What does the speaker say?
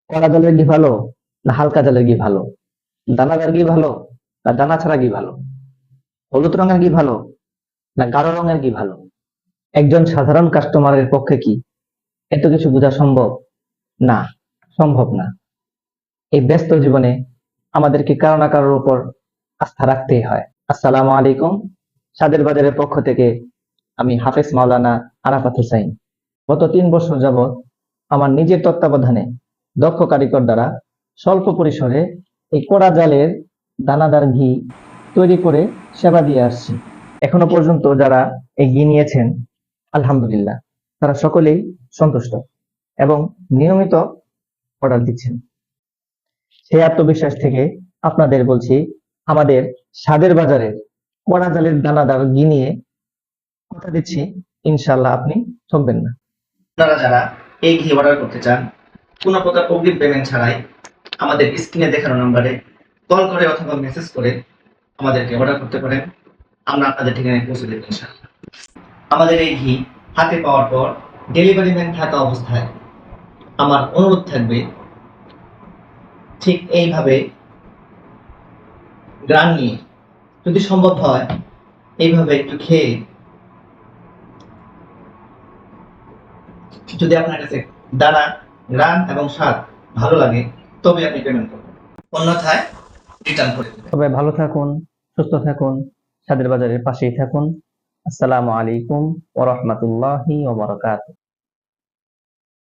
কড়া জালের ঘি ভালো না হালকা জালের ঘি ভালো? দানাদার ঘি ভালো না দানা ছাড়া ঘি ভালো? হলুদ রঙের ঘি ভালো না গাঢ় রঙের ঘি ভালো? একজন সাধারণ কাস্টমারের পক্ষে কি এত কিছু বোঝা সম্ভব? না, সম্ভব না। এই ব্যস্ত জীবনে আমাদেরকে কারো না কারোর উপর আস্থা রাখতেই হয়। আসসালামু আলাইকুম। স্বাদের বাজারের পক্ষ থেকে আমি হাফেজ মাওলানা আরাফাত হুসাইন। গত 3 বছর যাবৎ আমার নিজের তত্ত্বাবধানে দক্ষ কারিগর দ্বারা স্বল্প পরিসরে এই কড়া জালের দানাদার ঘি তৈরি করে সেবা দিয়ে আসছি। এখনো পর্যন্ত যারা এই ঘি নিয়েছেন, আলহামদুলিল্লাহ, তারা সকলেই সন্তুষ্ট এবং নিয়মিত অর্ডার দিচ্ছেন। সেই আত্মবিশ্বাস থেকে আপনাদের বলছি, আমাদের স্বাদের বাজারের কড়া জালের দানাদার ঘি নিয়ে কথা দিচ্ছি, ইনশাল্লাহ আপনি ঠকবেন না। আপনারা যারা এই ঘি অর্ডার করতে চান, কোনো প্রকার অগ্রিম পেমেন্ট ছাড়াই আমাদের স্ক্রিনে দেখানো নম্বরে কল করে অথবা মেসেজ করে আমাদেরকে অর্ডার করতে পারেন। আমরা আপনাদের ঠিকানায় পৌঁছে দেব ইনশাআল্লাহ। আমাদের এই ঘি হাতে পাওয়ার পর ডেলিভারি ম্যান থাকা অবস্থায় আমার অনুরোধ থাকবে, ঠিক এইভাবে গ্রান নিয়ে, যদি সম্ভব হয় এইভাবে একটু খেয়ে, যদি আপনার কাছে দানা, গ্রান এবং স্বাদ ভালো লাগে তবে আপনি পেমেন্ট করবেন, অন্যথায় রিটার্ন করে দেবেন। সবাই ভালো থাকুন, সুস্থ থাকুন, স্বাদের বাজারের পাশেই থাকুন। আসসালামু আলাইকুম ওয়া রাহমাতুল্লাহি ওয়া বারাকাতুহু।